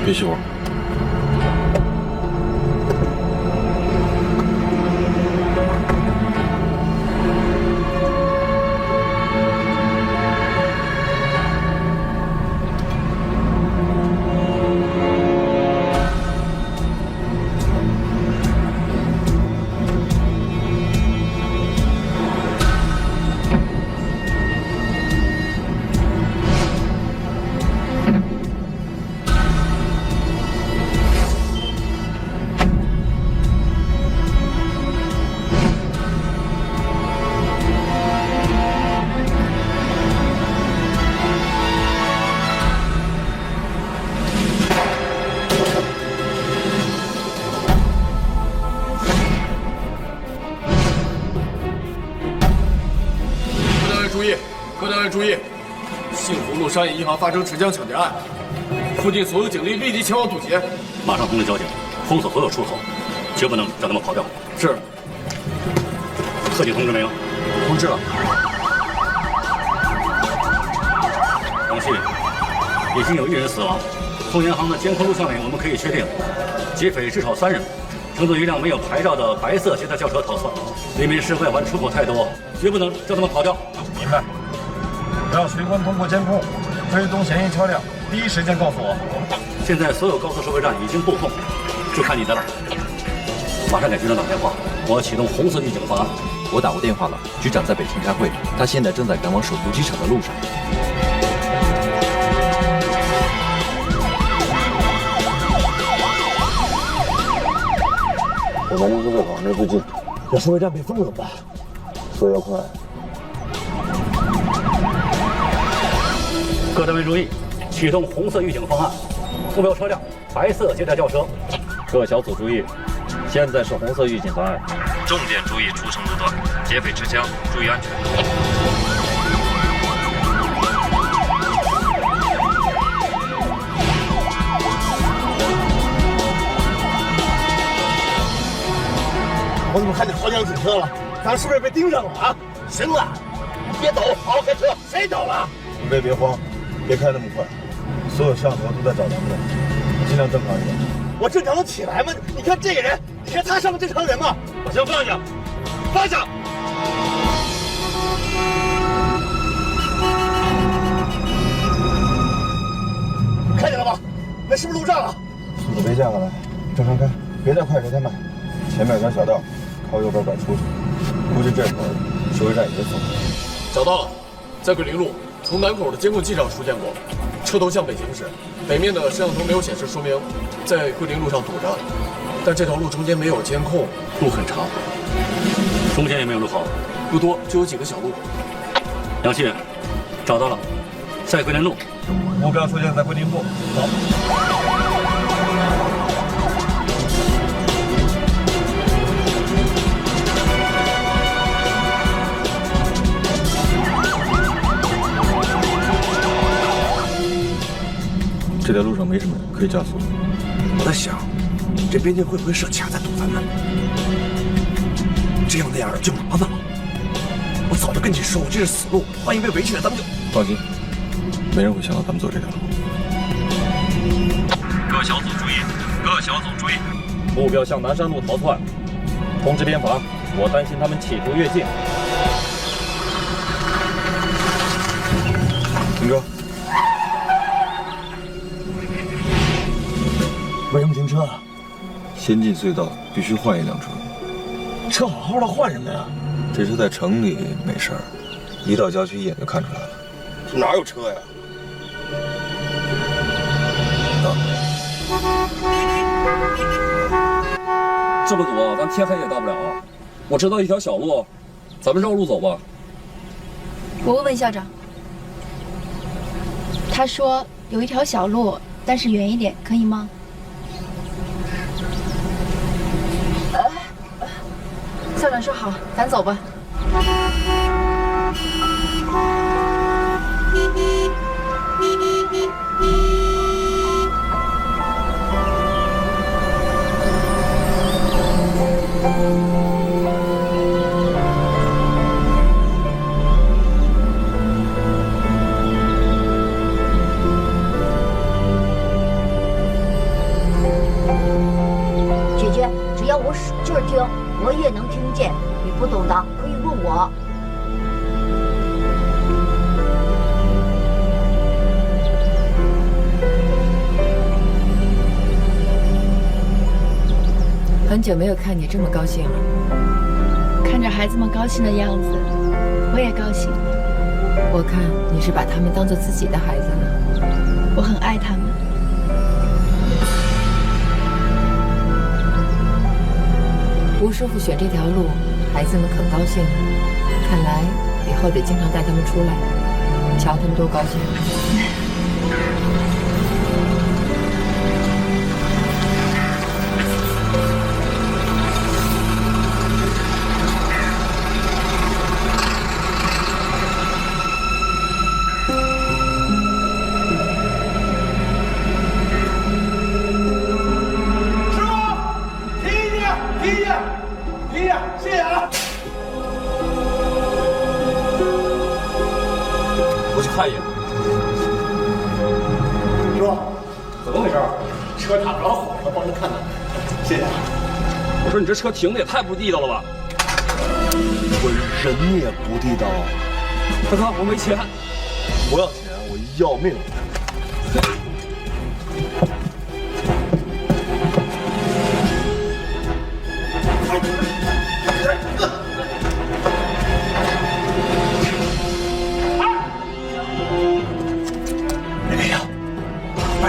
别熄火。 各单位注意！幸福路商业银行发生持枪抢劫案，附近所有警力立即前往堵截。马上通知交警，封锁所有出口，绝不能让他们跑掉。是。特警通知没有？通知了。杨旭，已经有1人死亡。从银行的监控录像里，我们可以确定，劫匪至少3人，乘坐一辆没有牌照的白色捷达轿车逃窜。里面是外环出口太多，绝不能让他们跑掉。明白。 让巡官通过监控追踪嫌疑车辆，第一时间告诉我。现在所有高速收费站已经布控，就看你的了。马上给局长打电话，我要启动红色预警方案。我打过电话了，局长在北京开会，他现在正在赶往首都机场的路上。我们离收费口那最近，这收费站被封了怎么办？所以要快。 各单位注意，启动红色预警方案，目标车辆白色捷达轿车。各小组注意，现在是红色预警方案，重点注意出城路段，劫匪持枪，注意安全。我怎么看见好几辆警车了？咱是不是被盯上了啊？行了，你别抖，好好开车。谁抖了？你们别慌。 别开那么快，所有向导都在找咱们呢，尽量正常一点。我正常得起来吗？你看这个人，你看他像个正常人吗？把枪放下，放下！看见了吧？那是不是路障了？速度别降下来，正常开，别太快，别太慢。前面有条小道，靠右边拐出去，估计这会儿收费站已经封了。找到了，在桂林路。 从南口的监控器上出现过，车头向北行驶，北面的摄像头没有显示，说明在桂林路上堵着。但这条路中间没有监控，路很长，中间也没有路口，不多，就有几个小路。杨旭，找到了，在桂林路，目标出现在桂林路。走。这条路上没什么人，可以加速。我在想，这边境会不会设卡在堵咱们？这样那样就麻烦了。我早就跟你说，我这是死路，万一被围起来，咱们就……放心，没人会想到咱们走这条路。各小组注意，各小组注意，目标向南山路逃窜，通知边防，我担心他们企图越境。停车。 为什么停车啊？先进隧道必须换一辆车。车好好的换什么呀？这车在城里没事儿，一到郊区一眼就看出来了。哪有车呀？这么堵，咱天黑也到不了啊！我知道一条小路，咱们绕路走吧。我问问校长，他说有一条小路，但是远一点，可以吗？ 校长说好，咱走吧。也能听见。你不懂的可以问我。很久没有看你这么高兴了。看着孩子们高兴的样子，我也高兴。我看你是把他们当做自己的孩子了。我很爱他们。吴师傅选这条路，孩子们可高兴了。看来以后得经常带他们出来，瞧他们多高兴。看一眼，师傅，怎么回事？车打着火了，帮着看看。谢谢啊。我说你这车停的也太不地道了吧！我人也不地道。大哥，我没钱。不要钱，我要命。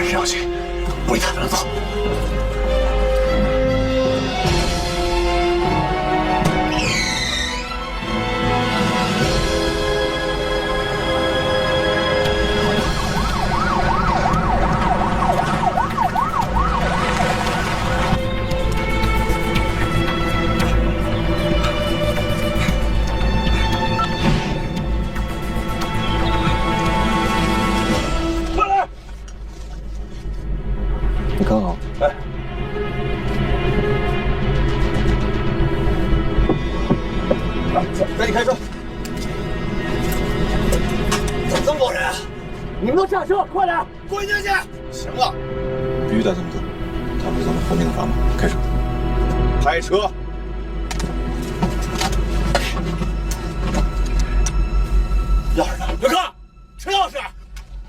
上去，为他而走。你看好，哎，赶紧开车！怎么这么多人啊？你们都下车，快点，滚进去！行了，必须带他们走，他们是咱们活命的砝码。开车，开车！钥匙呢？刘哥，车钥匙，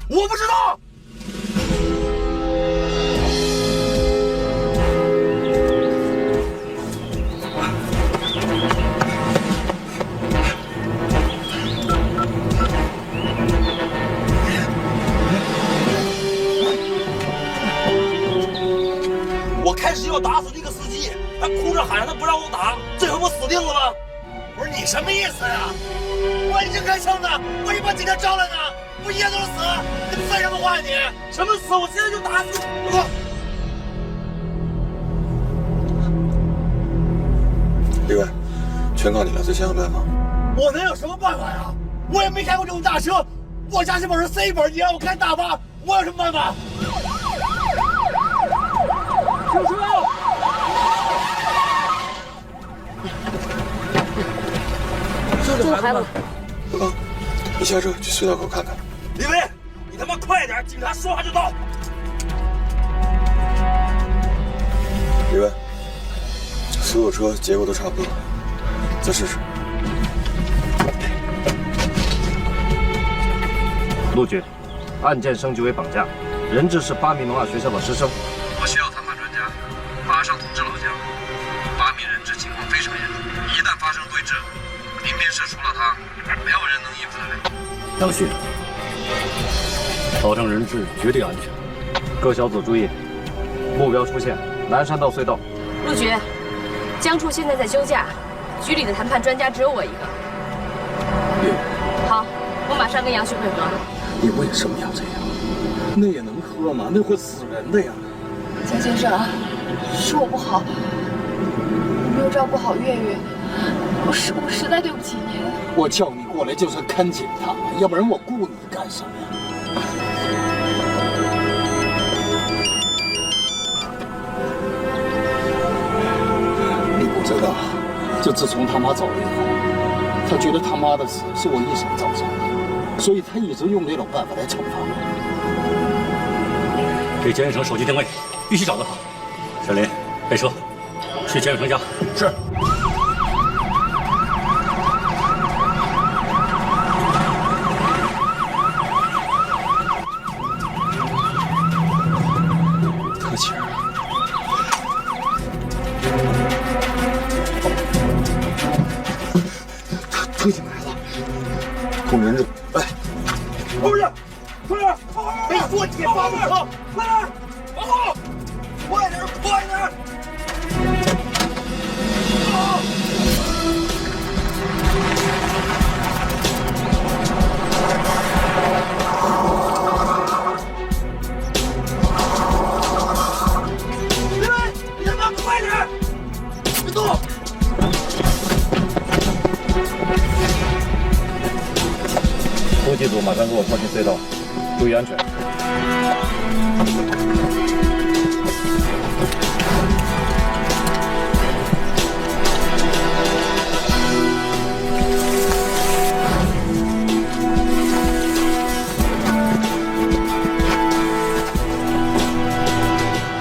我不知道。开始要打死那个司机，他哭着喊着他不让我打，最后不死定了吗？不是你什么意思呀？我已经开枪了，我一把警察招来呢，不一样都是死，你废什么话你？什么死？我现在就打死你！哥，李伟，全靠你了，再想想办法。我能有什么办法呀？我也没开过这种大车，我驾驶本是 C 本，你让我开大巴，我有什么办法？停车！这孩子，德刚，你下车去隧道口看看。李威，你他妈快点，警察说话就到。李威，所有车结构都差不多，再试试。陆局，案件升级为绑架，人质是8名农亚学校的师生。我需要谈判专家，马上通知老乡。8名人质情况非常严重，一旦发生对峙，临边社除了他，没有人能应付得了。杨旭，保证人质绝对安全。各小组注意，目标出现南山道隧道。陆局，江处现在在休假，局里的谈判专家只有我一个。好，我马上跟杨旭会合。你为什么要这样？那也能喝吗？那会死人的呀！江先生，是我不好，我没有照顾好月月，我实在对不起您。我叫你过来就是看紧他，要不然我雇你干什么呀？你不知道，就自从他妈走了以后，他觉得他妈的死是我一手造成的，所以他一直用这种办法来惩罚我。给简远成手机定位，必须找到他。沈林，备车，去简远成家。是。车进来了，控制人质，来，后面，快点，没说解放的车，快点，往后，快点，快点！你他妈快点！别动！突击组马上给我靠近隧道，注意安全。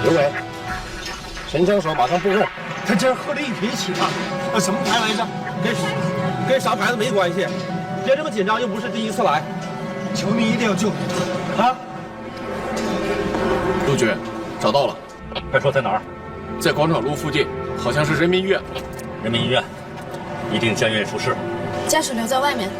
刘伟，神枪手马上布控。他竟然喝了一瓶起啊！什么牌来着？跟啥牌子没关系。别这么紧张，又不是第一次来，求你一定要救他啊！陆局，找到了，快说在哪儿？在广场路附近，好像是人民医院。人民医院，一定将愿出事。驾驶留在外面。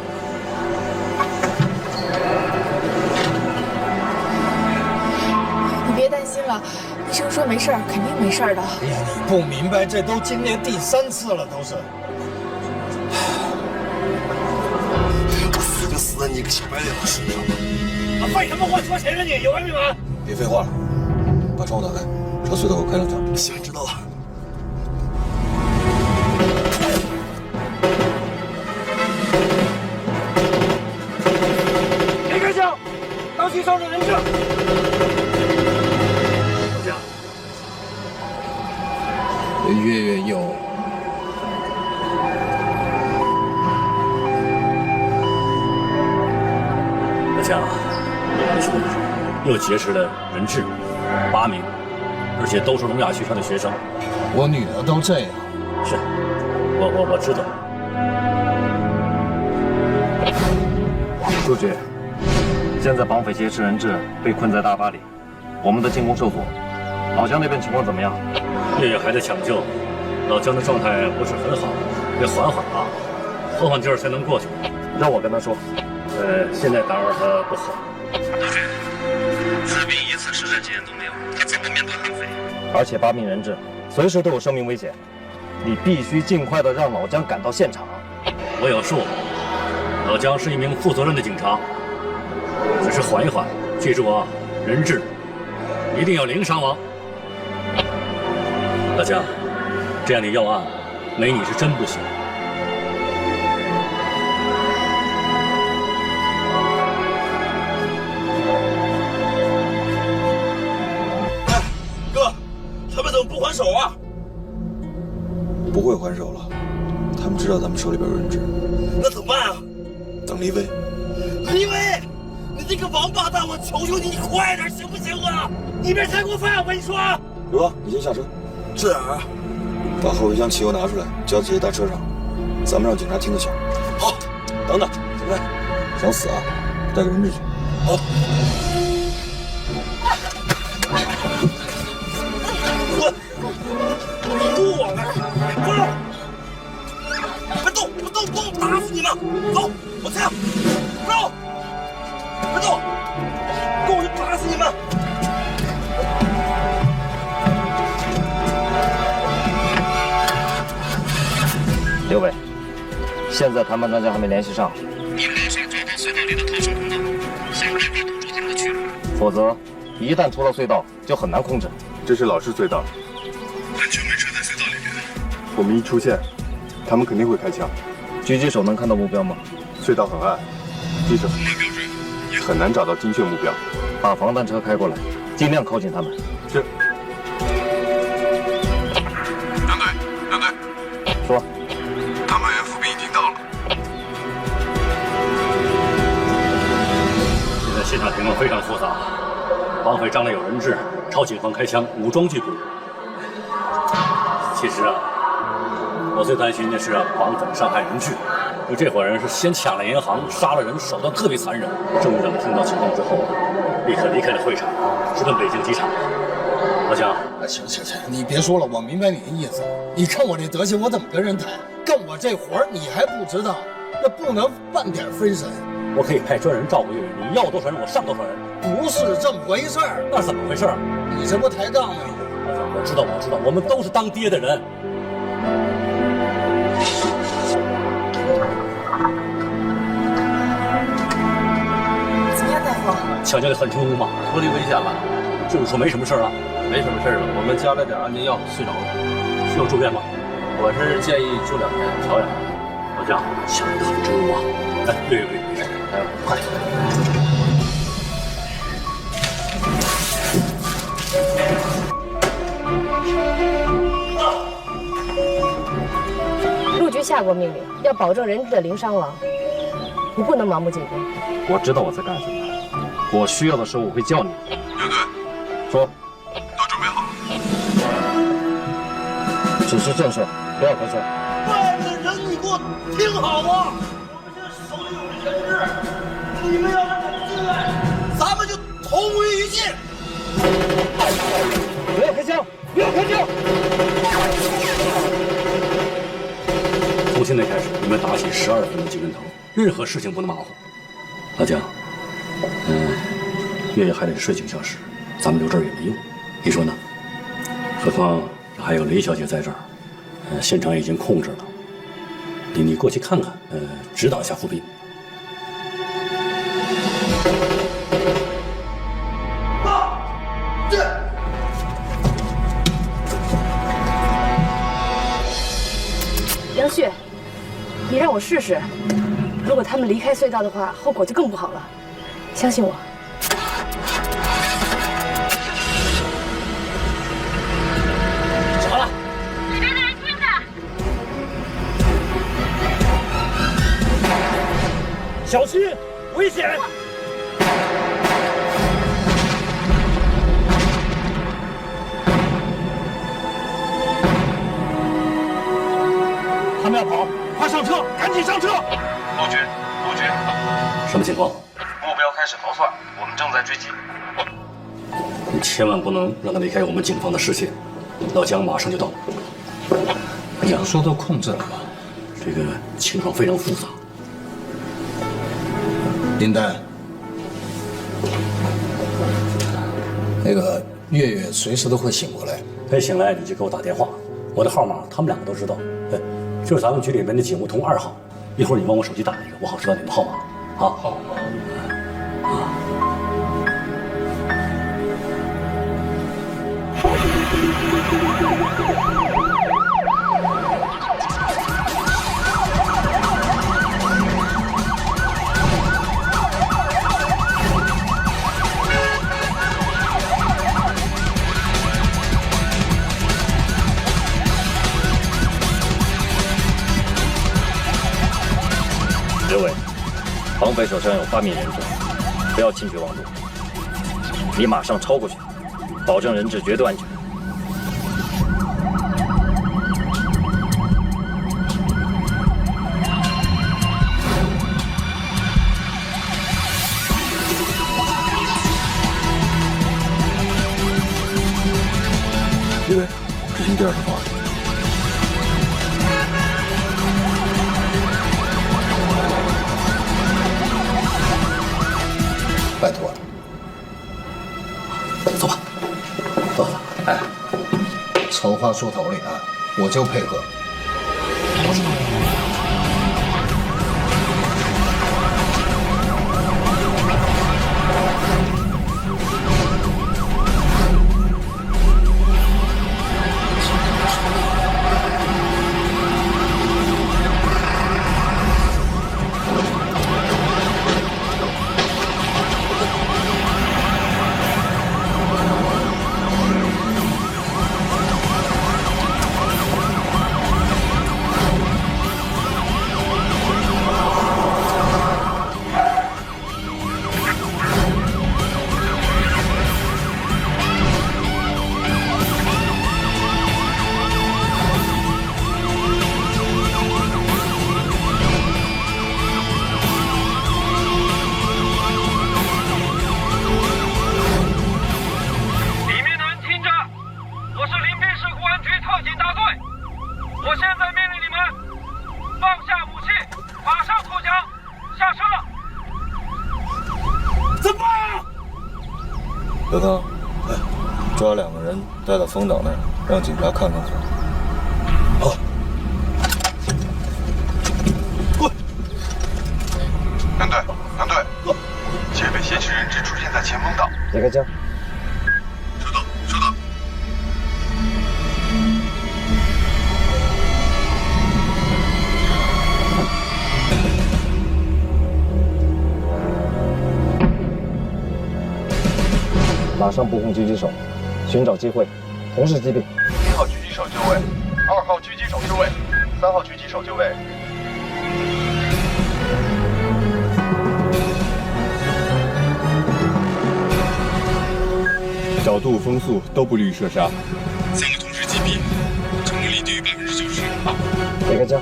你别担心了，医生说没事儿，肯定没事儿的。哎呀，你不明白，这都今年第3次了，都是。死就死在你个小白脸的身上吧！废什么话说谁呢你？有完没完？别废话了，把窗户打开，朝隧道口开2枪。行，知道了。别开枪，当心伤着人质。老姜，月月又。家又劫持了人质8名，而且都是聋哑学校的学生。我女儿都这样。是，我知道。陆局，现在绑匪劫持人质被困在大巴里，我们的进攻受阻。老姜那边情况怎么样？月月还在抢救，老姜的状态不是很好，得缓缓啊，缓缓劲儿才能过去。让我跟他说。现在打扰他不好。陆局，4兵1次实战经验都没有，他怎么面对悍匪？而且8名人质随时都有生命危险，你必须尽快的让老姜赶到现场。我有数，老姜是一名负责任的警察，只是缓一缓，记住啊，人质一定要0伤亡。老姜，这样的要案，没你是真不行。不还手啊！不会还手了，他们知道咱们手里边有人质。那怎么办啊？等黎威。黎威，你这个王八蛋！我求求你，你快点行不行啊？你别太过分！我跟你说。刘哥，你先下车。是啊。把后备箱汽油拿出来，交这些大车上，咱们让警察听得响。好。等等，来，想死啊？带个人质去。好。住我了！快动！别动！别动！打死你们！走，往前！走！别动！动我就打死你们！刘伟，现在谈判专家还没联系上，你马上找到隧道里的逃生通道，想办法堵住他们的去路，否则一旦出了隧道就很难控制。这是老式隧道，安全卫车在隧道里面。我们一出现，他们肯定会开枪。狙击手能看到目标吗？隧道很暗，机手很难标准，也很难找到精确目标。把防弹车开过来，尽量靠近他们。是。梁队，说。谈判员伏兵已经到了。现在现场情况非常复杂，绑匪仗着有人质，朝警方开枪，武装拒捕。其实啊，我最担心的是绑匪伤害人质，因为这伙人是先抢了银行，杀了人，手段特别残忍。郑局长听到情况之后，立刻离开了会场，直奔北京机场。老姜，行，你别说了，我明白你的意思。你看我这德行，我怎么跟人谈？干我这活儿你还不知道？那不能半点分神。我可以派专人照顾月月，你要多少人我上多少人。不是这么回事儿。那怎么回事？你这不抬杠吗？我知道，我们都是当爹的人。怎么样，大夫？抢救得很成功吗？脱离危险了，就是说没什么事了。没什么事了。我们加了点安眠药，睡着了。需要住院吗？我是建议住2天调养。老姜，抢救得很成功啊！哎，月月，快点！陆局下过命令，要保证人质的零伤亡，你不能盲目进攻。我知道我在干什么，我需要的时候我会叫你。刘队，说，都准备好了。只是正事，不要干涉。外面的人，你给我听好啊！我们现在手里有人质，你们要是敢进来，咱们就同归于尽。不要开枪！不要开枪！从现在开始，你们打起12分的精神头，任何事情不能马虎。老姜，月月还得睡警校室，咱们留这儿也没用，你说呢？何况还有雷小姐在这儿，现场已经控制了，你过去看看，指导一下伏兵。杨旭，你让我试试，如果他们离开隧道的话，后果就更不好了。相信我。怎么了？里面的人听着。小心，危险！他们要跑，快上车，赶紧上车！陆局，什么情况？目标开始逃窜，我们正在追击。你千万不能让他离开我们警方的视线。老姜马上就到。讲说都控制了吧？这个情况非常复杂。林丹，那个月月随时都会醒过来。他一醒来你就给我打电话，我的号码他们2个都知道。就是咱们局里面的警务通2号，一会儿你往我手机打一个，我好知道你们号码。啊，好。刘伟，绑匪手上有8名人质，不要轻举妄动。你马上超过去，保证人质绝对安全。李伟，执行第2个方案。拜托了，走吧，走吧。哎，丑话说头里啊，我就配合。我知道。刘涛，抓2个人带到丰岛那儿，让警察看看去。好。滚！杨队，杨队，劫匪挟持人质出现在前锋岛。李开江。收到，收到。马上布控狙击手，寻找机会，同时击毙。1号狙击手就位，2号狙击手就位，3号狙击手就位。角度、风速都不利于射杀。3个同时击毙，成功率低于90%。李开江。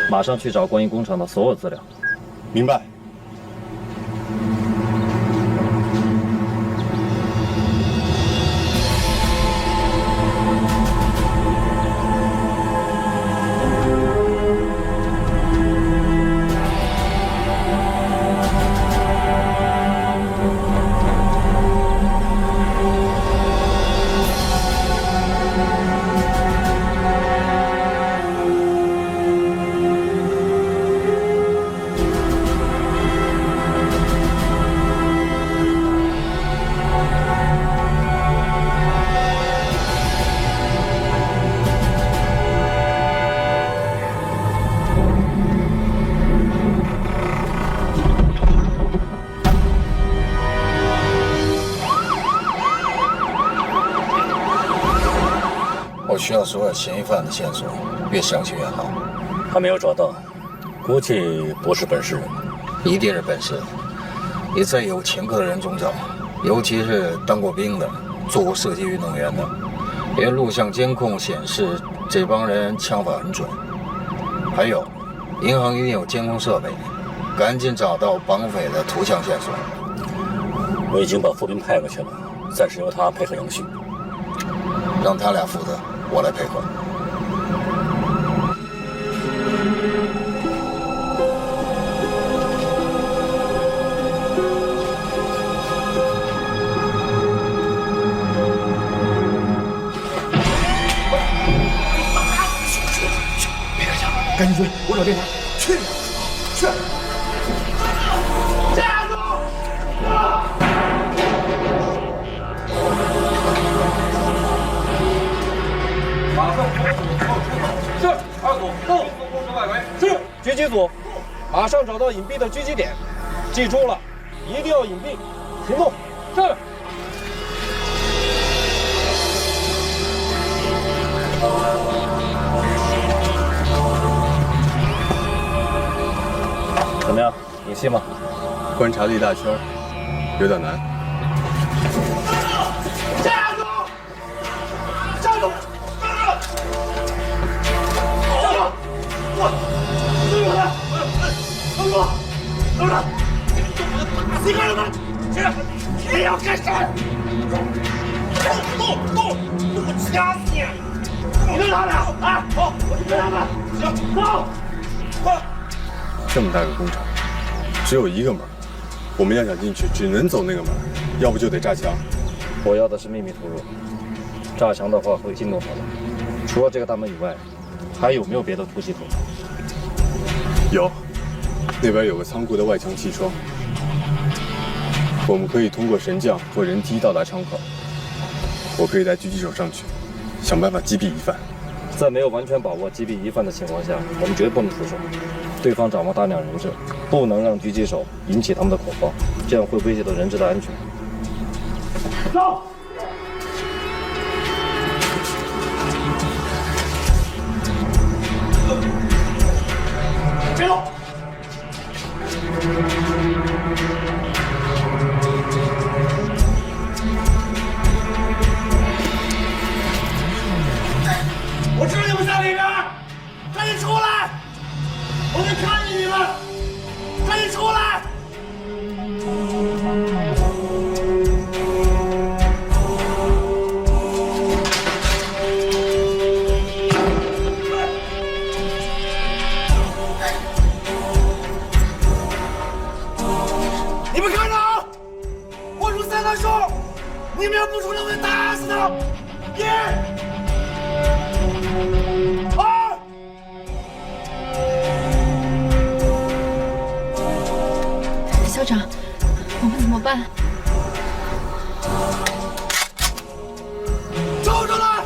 马上去找观音工厂的所有资料。明白。我需要所有嫌疑犯的线索，越详细越好。还没有找到，估计不是本市人。一定是本市人。你在有前科的人中找，尤其是当过兵的、做过射击运动员的。连录像监控显示，这帮人枪法很准。还有，银行一定有监控设备，赶紧找到绑匪的图像线索。我已经把副兵派过去了，暂时由他配合杨旭，让他俩负责，我来配合。赶紧追！我找电台。去！去！站住！马上开始往出走。是，二组到公车外围。是，狙击组，马上找到隐蔽的狙击点，记住了，一定要隐蔽。行动。是。怎么样，有戏吗？观察了一大圈，有点难。站住！站住！站住！我，等住！等住！你干什么？你要干什么？动！我掐死你！你跟他俩啊！好，我去跟他们。行，走，快！这么大个工厂，只有一个门，我们要想进去，只能走那个门，要不就得炸墙。我要的是秘密突入，炸墙的话会惊动他们。除了这个大门以外，还有没有别的突击口？有，那边有个仓库的外墙气窗，我们可以通过神将或人梯到达窗口。我可以带狙击手上去，想办法击毙疑犯。在没有完全把握击毙疑犯的情况下，我们绝不能出手。对方掌握大量人质，不能让狙击手引起他们的恐慌，这样会威胁到人质的安全。走。 别动！我知道你们在里边，赶紧出来！我得看见你们，赶紧出来！ 你们看着啊！我数3个数，你们要不出来，我就打死他！1、2。校长，我们怎么办？走出来！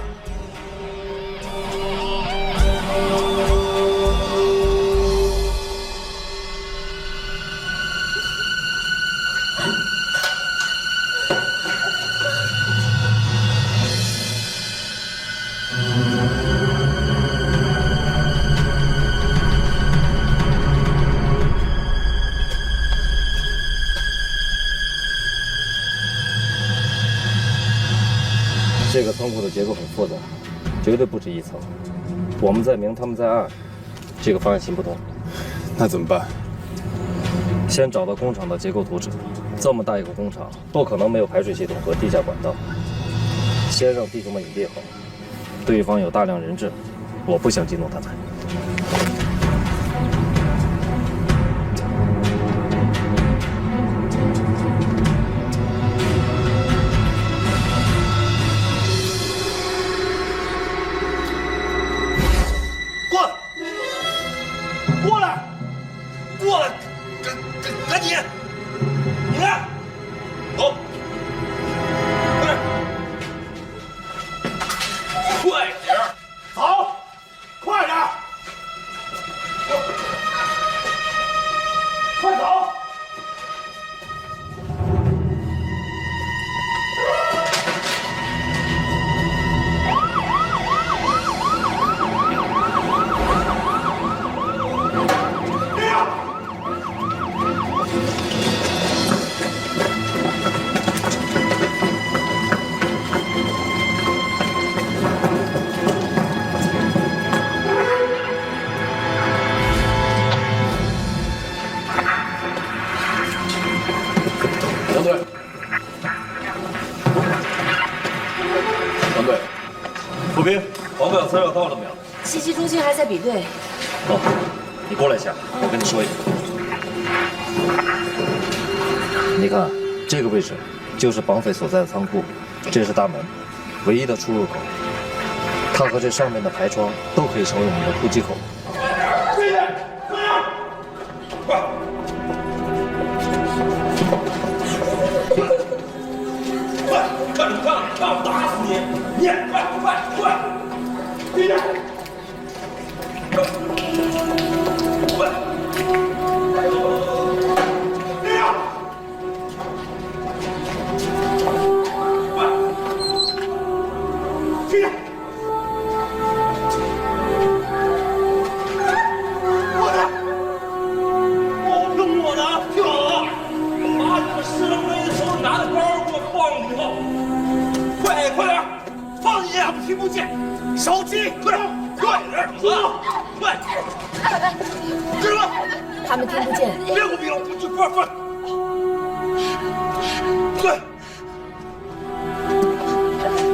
这个仓库的结构很复杂，绝对不止一层。我们在明，他们在暗，这个方案行不通。那怎么办？先找到工厂的结构图纸。这么大一个工厂，不可能没有排水系统和地下管道。先让弟兄们隐蔽好。对方有大量人质，我不想激怒他们。 赶紧！你来，走，快点，走，快点，快走！步兵，黄表资料到了没有？信息中心还在比对。哦，你过来一下，我跟你说一下。你看，这个位置就是绑匪所在的仓库，这是大门，唯一的出入口。它和这上面的排窗都可以成为我们的突击口。快，看你看我打死你！你快，别动！快！别动！快！别动！我的，我的，听好了，把你们石头妹手里拿的包给我放进去，快点，放进去，我们听不见。手机，快点，走，快，知道吗？他们听不见。别给我逼了，快，快，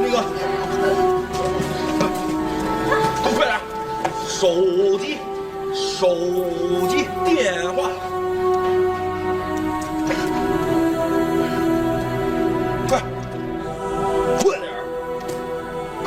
那个，都快点，手机，电话。 快点！快！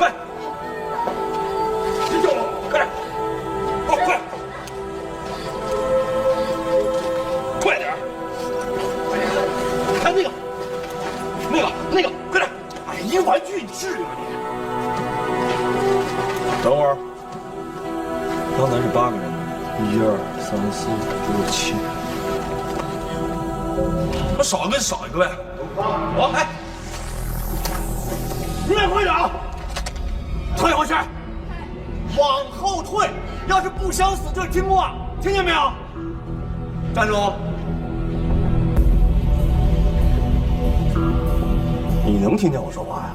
4、5、7。我少一个少一个呗。我哎，你们会长，退回去，往后退。要是不想死就听话，听见没有？站住！你能听见我说话呀？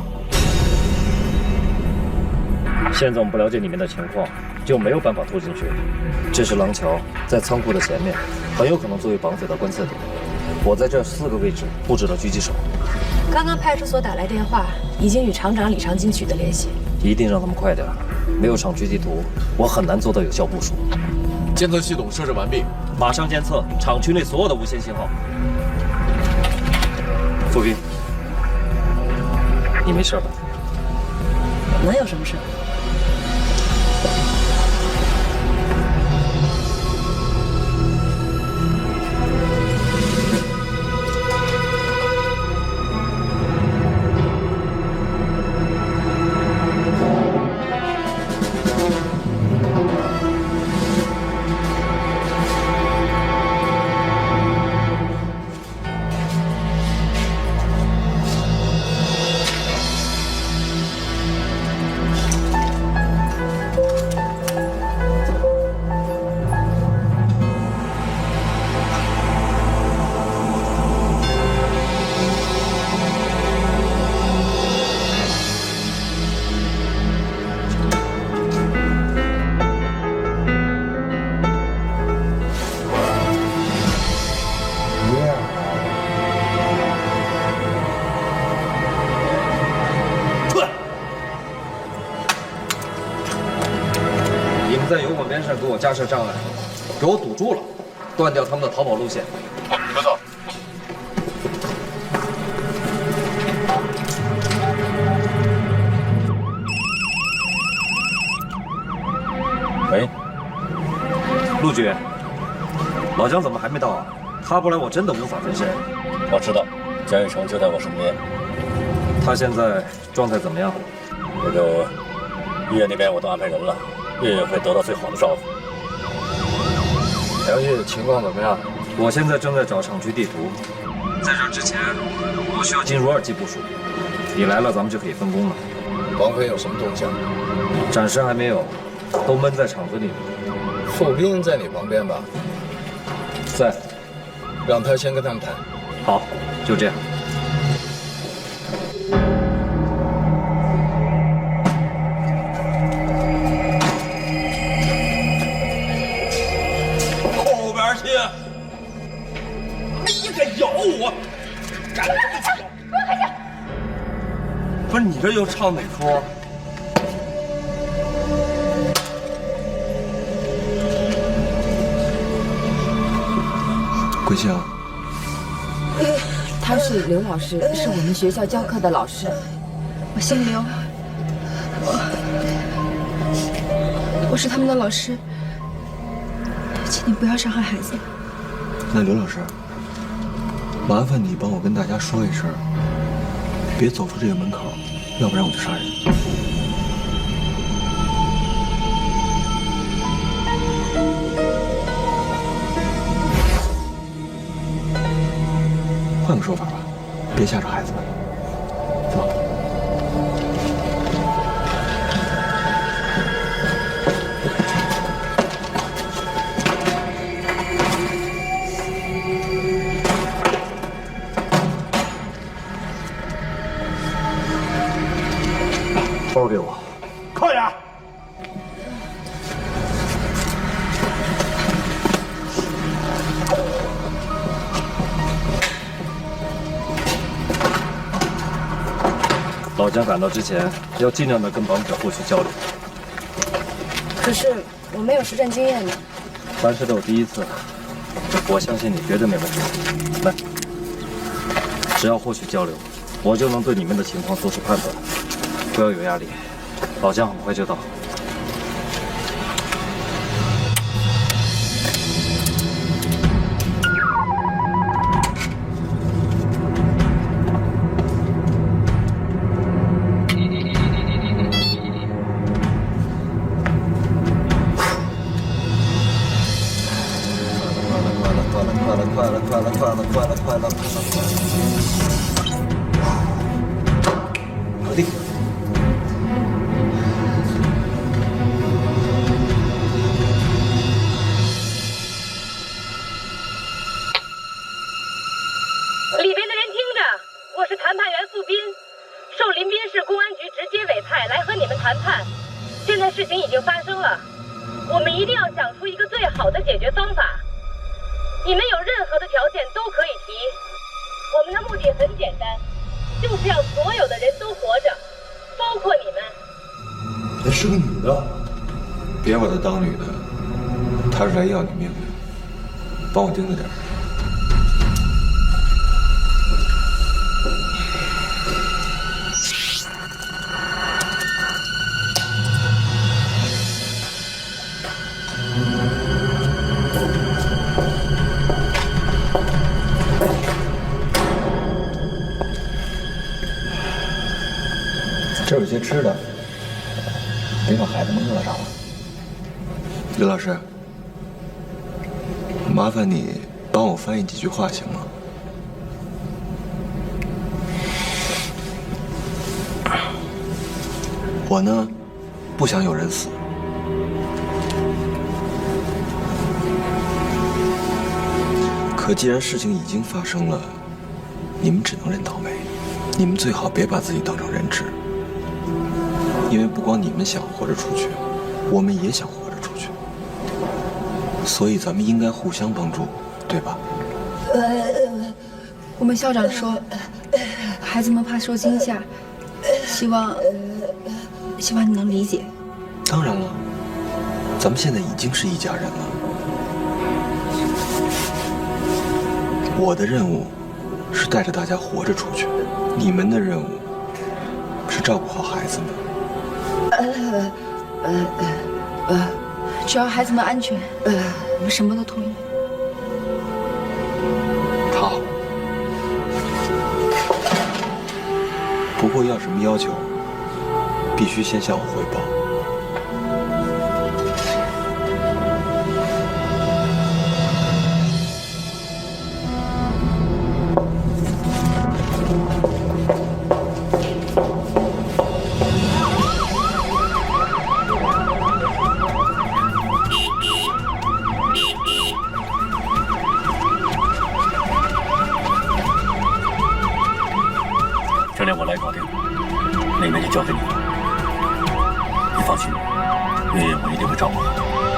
现在我们不了解里面的情况，就没有办法拖进去。这是廊桥，在仓库的前面，很有可能作为绑匪的观测点。我在这4个位置布置了狙击手。刚刚派出所打来电话，已经与厂长李长金取得联系。一定让他们快点，没有厂区地图，我很难做到有效部署。监测系统设置完毕，马上监测厂区内所有的无线信号。傅斌，你没事吧？能有什么事？在油管边上给我架设障碍，给我堵住了，断掉他们的逃跑路线。好，你们走。喂，陆局，老姜怎么还没到啊？他不来，我真的无法分身。我知道，江玉成就在我身边。他现在状态怎么样？那个医院那边我都安排人了。月月会得到最好的照顾。了解情况怎么样？我现在正在找厂区地图，在这之前，我需要进入2级部署。你来了，咱们就可以分工了。绑匪有什么动向？暂时还没有，都闷在厂子里了。傅斌在你旁边吧？在，让他先跟他们谈。好，就这样。我，不是你这又唱哪出？桂香，他是刘老师，是我们学校教课的老师。我姓刘，我是他们的老师，请你不要伤害孩子。那刘老师，麻烦你帮我跟大家说一声，别走出这个门口，要不然我就杀人。换个说法吧，别吓着孩子们。走。包给我，快点！老姜赶到之前，要尽量的跟绑匪获取交流。可是我没有实战经验呢。凡事都有第一次，我相信你绝对没问题。来，只要获取交流，我就能对你们的情况做出判断。不要有压力，老姜很快就到。快了，快了，快了！搞定。里边的人听着，我是谈判员素斌，受临滨市公安局直接委派来和你们谈判。现在事情已经发生了，我们一定要想出一个最好的解决方法。你们有任何的条件都可以提，我们的目的很简单，就是要所有的人都活着，包括你们。那是个女的，别把她当女的，她是来要你命的，帮我盯着点。这有些吃的，别把孩子们饿着了。刘老师，麻烦你帮我翻译几句话行吗？我呢，不想有人死。可既然事情已经发生了，你们只能认倒霉。你们最好别把自己当成人质。因为不光你们想活着出去，我们也想活着出去，所以咱们应该互相帮助，对吧？我们校长说，孩子们怕受惊吓，希望你能理解。当然了，咱们现在已经是一家人了。我的任务是带着大家活着出去，你们的任务是照顾好孩子们。只要孩子们安全，我们什么都同意。好。不过要什么要求，必须先向我汇报。这里我来搞定，那边就交给你了。你放心，月月我一定会照顾好，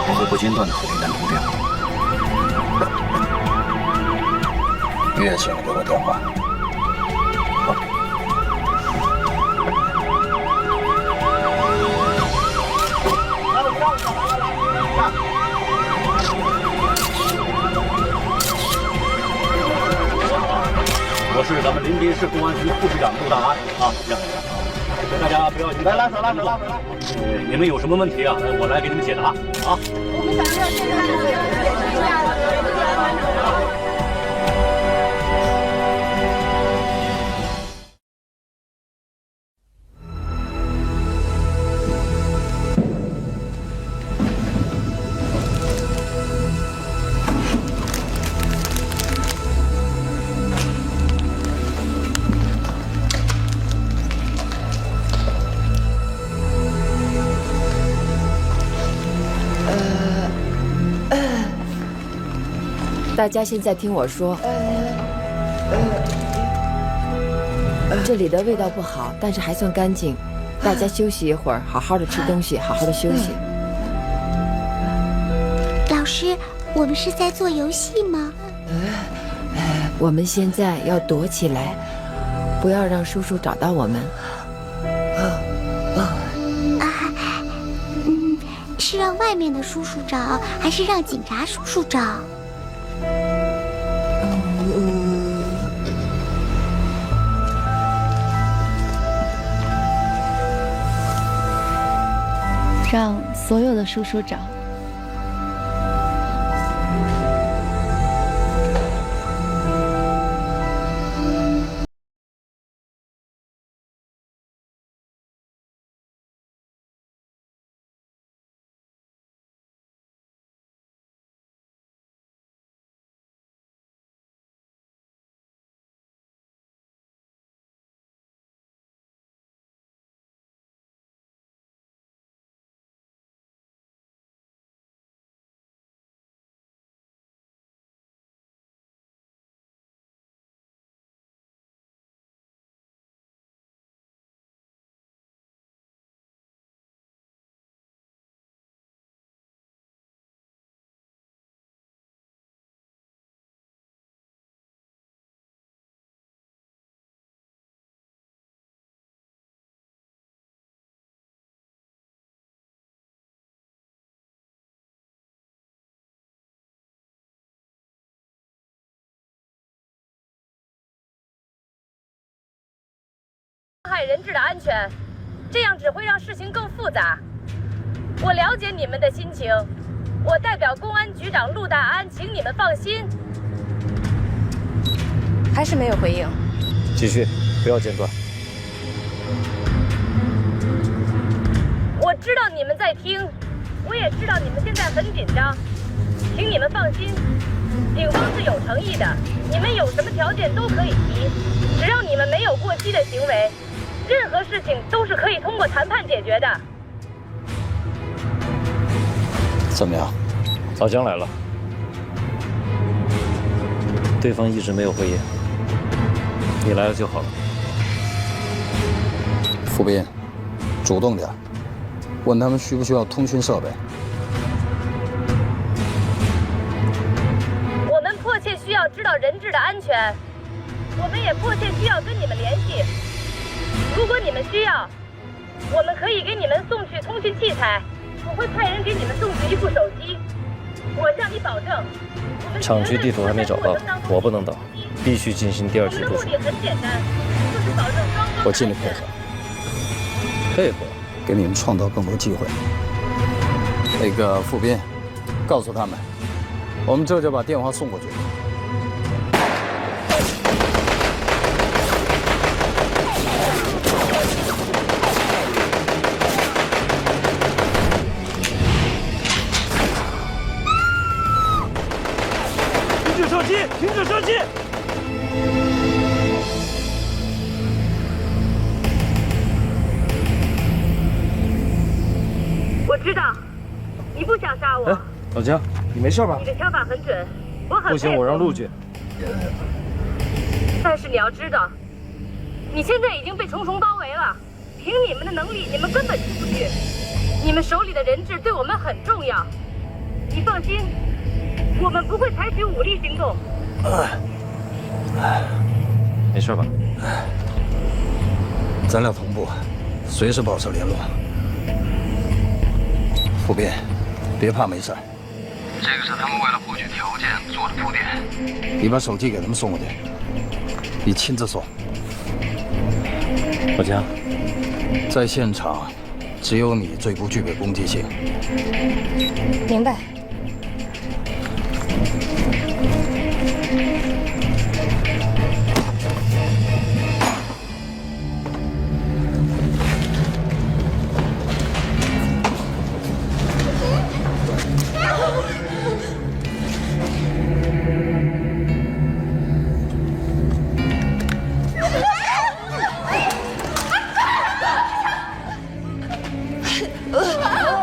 我会不间断的和林丹通电话。月请给我电话。我是咱们临滨市公安局副局长陆大安啊，这样大家不要紧张，拉手。你们有什么问题啊？我来给你们解答啊。我们想要现在大家现在听我说，这里的味道不好，但是还算干净。大家休息一会儿，好好的吃东西，好好的休息。老师，我们是在做游戏吗？我们现在要躲起来，不要让叔叔找到我们。是让外面的叔叔找，还是让警察叔叔找？让所有的叔叔找。害人质的安全，这样只会让事情更复杂。我了解你们的心情，我代表公安局长陆大安，请你们放心。还是没有回应。继续，不要间断。我知道你们在听，我也知道你们现在很紧张，请你们放心，警方是有诚意的，你们有什么条件都可以提，只要你们没有过激的行为，任何事情都是可以通过谈判解决的。怎么样？老姜来了，对方一直没有回应，你来了就好了。傅斌，主动点，问他们需不需要通讯设备。我们迫切需要知道人质的安全，我们也迫切需要跟你们联系。如果你们需要，我们可以给你们送去通讯器材，我会派人给你们送去一部手机。我向你保证，厂区地图还没找到，我不能等，必须进行第二期部署。目的很简单，就是保证双方。我尽力配合，给你们创造更多机会。那个傅斌，告诉他们，我们这就把电话送过去。停止射击！停止射击！我知道，你不想杀我。哎，老姜，你没事吧？你的枪法很准，我很不行，我让陆去。但是你要知道，你现在已经被重重包围了，凭你们的能力，你们根本出不去。你们手里的人质对我们很重要，你放心，我们不会采取武力行动。没事吧？咱俩同步，随时保持联络。傅斌，别怕，没事。这个是他们为了获取条件做的铺垫。你把手机给他们送过去，你亲自送。老姜，在现场，只有你最不具备攻击性。明白。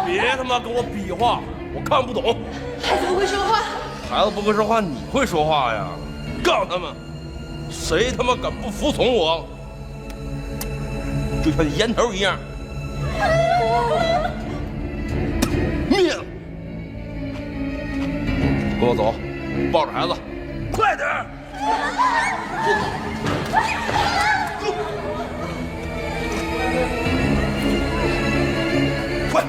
别他妈跟我比划，我看不懂。孩子不会说话，孩子不会说话，你会说话呀？告诉他们，谁他妈敢不服从我，就像烟头一样灭了。跟我走，抱着孩子，快点儿！快！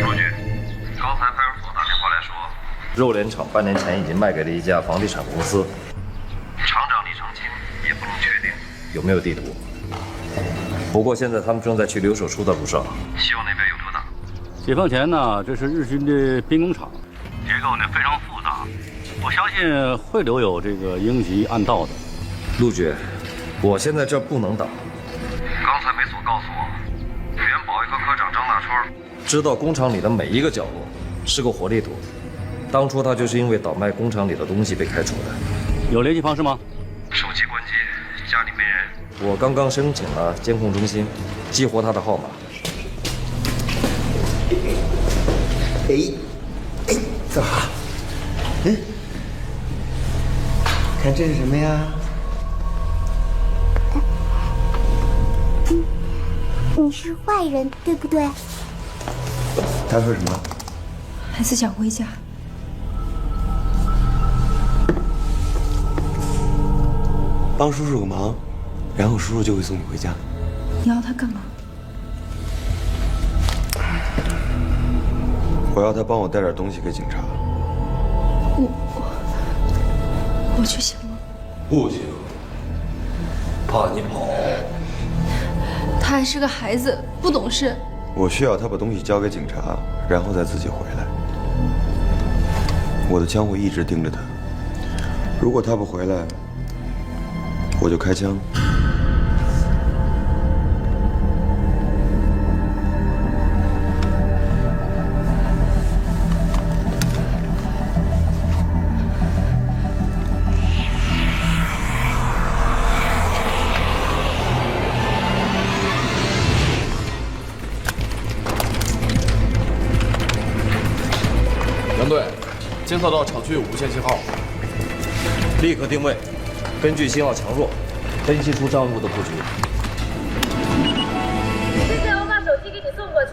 陆局，刚才派出所打电话来说，肉联厂半年前已经卖给了一家房地产公司，厂长李长青也不能确定有没有地图。不过现在他们正在去留守处的路上，希望那边有多大。解放前呢，这是日军的兵工厂，结构呢非常复杂，我相信会留有这个应急暗道的。陆局，我现在这不能打。刚才没所告诉我，原保卫科科长张大川知道工厂里的每一个角落，是个活地图。当初他就是因为倒卖工厂里的东西被开除的。有联系方式吗？手机关机，家里没人。我刚刚申请了监控中心，激活他的号码。坐好。看这是什么呀？你是坏人，对不对？他说什么？孩子想回家。帮叔叔个忙，然后叔叔就会送你回家。你要他干嘛？我要他帮我带点东西给警察。去行吗？不行，怕你跑。他还是个孩子，不懂事。我需要他把东西交给警察，然后再自己回来。我的枪会一直盯着他，如果他不回来，我就开枪。杨队，监测到厂区有无线信号，立刻定位，根据信号强弱，分析出账户的布局。现在我把手机给你送过去，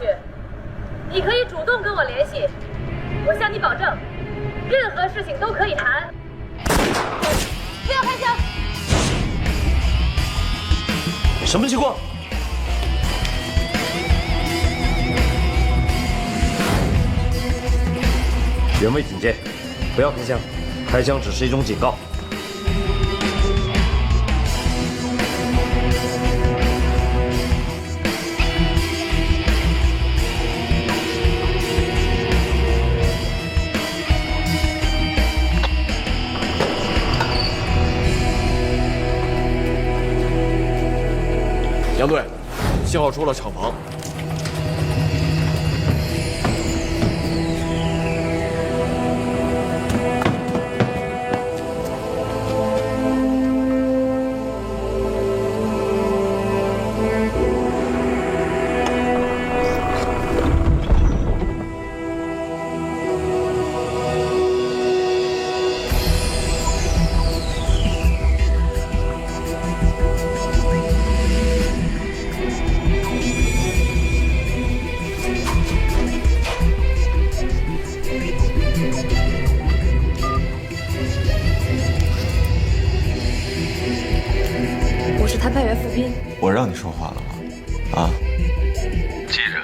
你可以主动跟我联系，我向你保证，任何事情都可以谈。不要开枪！什么情况？原位警戒，不要开枪，开枪只是一种警告。杨队，信号出了厂房。谈判员付斌，我让你说话了吗？啊？记着，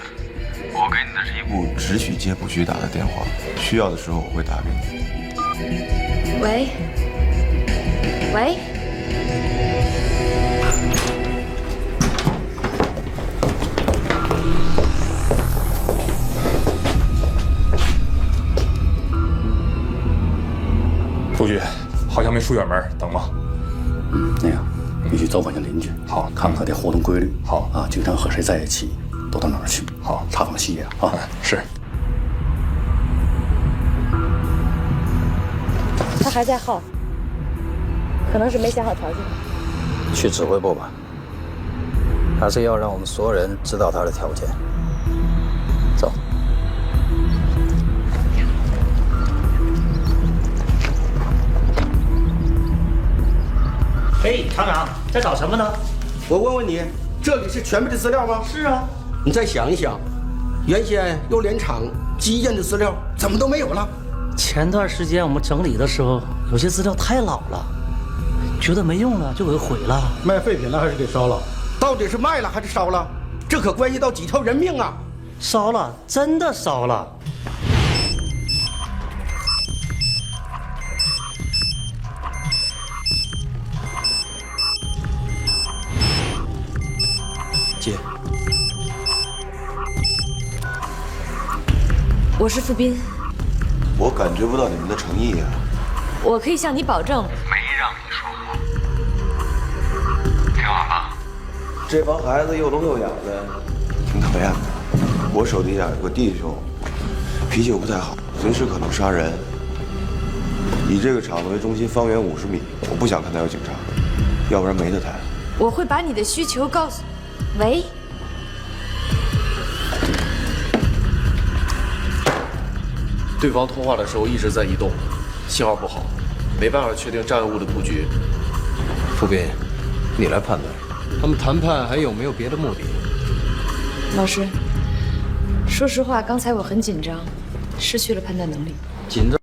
我给你的是一部只许接不许打的电话，需要的时候我会打给你。喂，喂，书记，好像没出远门，等吗？那样。你去走访下邻居，好，看看他的活动规律，好啊，经常和谁在一起，都到哪儿去，好，查访细节啊。是。他还在耗，可能是没想好条件。去指挥部吧，还是要让我们所有人知道他的条件。走。嘿，厂长，在找什么呢？我问问你，这里是全部的资料吗？是啊。你再想一想，原先优联厂基建的资料怎么都没有了？前段时间我们整理的时候，有些资料太老了，觉得没用了就给毁了。卖废品了还是给烧了？到底是卖了还是烧了？这可关系到几条人命啊！烧了，真的烧了。接。我是付斌。我感觉不到你们的诚意啊！我可以向你保证，没让你说话，听好了。这帮孩子又聋又哑的，挺讨厌的。我手底下有个弟兄，脾气又不太好，随时可能杀人。以这个厂子为中心，方圆50米，我不想看到有警察，要不然没得谈。我会把你的需求告诉。喂。对方通话的时候一直在移动，信号不好，没办法确定障碍物的布局。付斌，你来判断，他们谈判还有没有别的目的？老师，说实话，刚才我很紧张，失去了判断能力。紧张。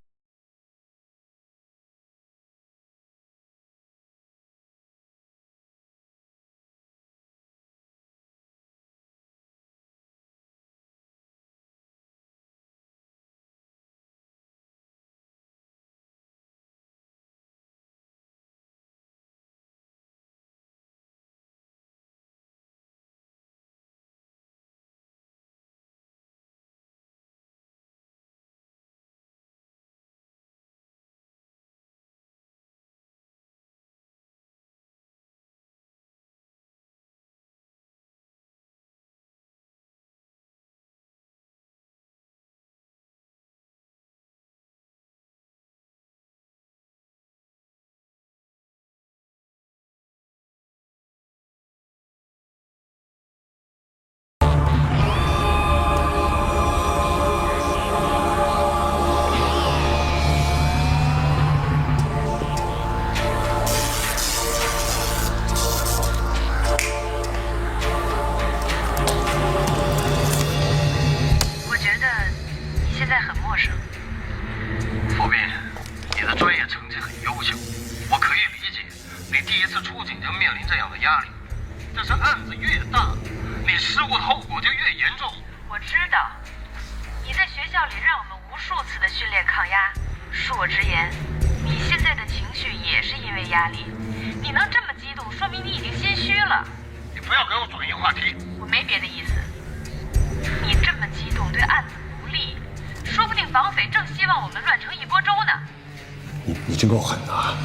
专业成绩很优秀，我可以理解你第一次出警就面临这样的压力。但是案子越大，你失误的后果就越严重。我知道，你在学校里让我们无数次的训练抗压。恕我直言，你现在的情绪也是因为压力。你能这么激动，说明你已经心虚了。你不要给我转移话题。我没别的意思。你这么激动对案子不利，说不定绑匪正希望我们乱成一锅粥呢。你真够狠的啊！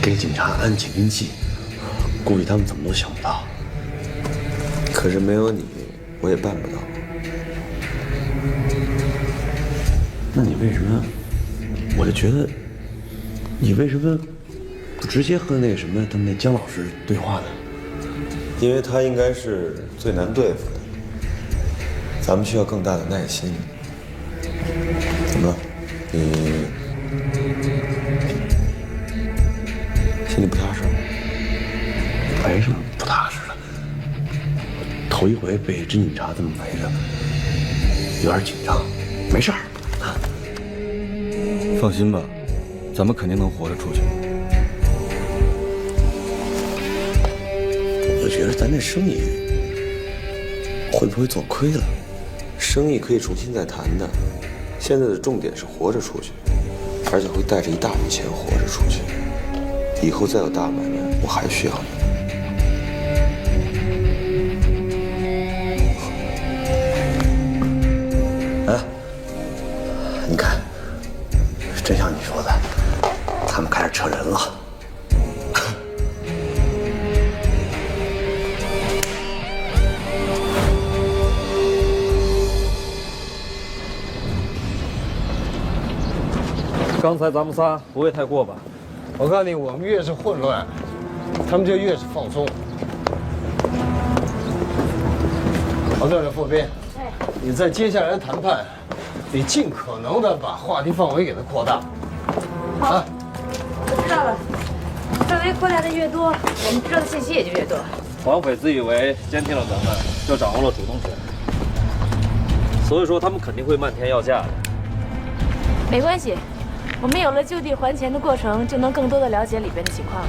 给警察安警兵器，估计他们怎么都想不到。可是没有你，我也办不到。那你为什么？我就觉得，你为什么不直接和那个什么他们那姜老师对话呢？因为他应该是最难对付的，咱们需要更大的耐心。怎么，你心里不踏实？没什么不踏实的，头一回被真警察这么围着，有点紧张。没事儿。放心吧，咱们肯定能活着出去。我觉得咱这生意会不会做亏了？生意可以重新再谈的，现在的重点是活着出去，而且会带着一大笔钱活着出去。以后再有大买卖，我还需要你。你看，真像你说的，他们开始撤人了。刚才咱们仨不会太过吧？我告诉你，我们越是混乱，他们就越是放松。好，这是副兵，你在接下来的谈判，你尽可能的把话题范围给它扩大。好，我知道了。范围扩大的越多，我们知道的信息也就越多。绑匪自以为监听了咱们，就掌握了主动权，所以说他们肯定会漫天要价的。没关系，我们有了就地还钱的过程，就能更多的了解里边的情况了。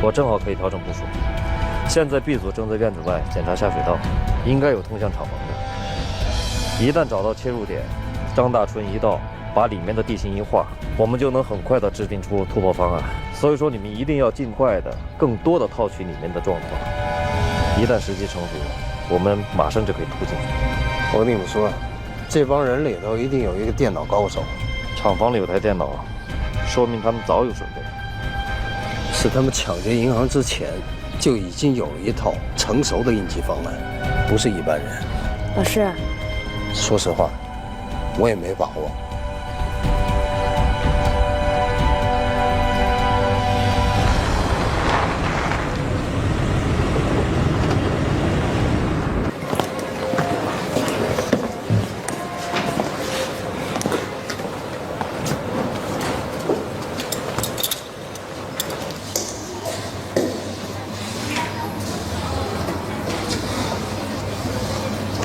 我正好可以调整部署。现在 B 组正在院子外检查下水道，应该有通向厂房的。一旦找到切入点，张大春一到，把里面的地形一画，我们就能很快的制定出突破方案。所以说你们一定要尽快的、更多的套取里面的状况。一旦时机成熟，我们马上就可以突进。我跟你们说，这帮人里头一定有一个电脑高手。厂房里有台电脑，说明他们早有准备。是他们抢劫银行之前就已经有了一套成熟的应急方案，不是一般人。老师，说实话，我也没把握。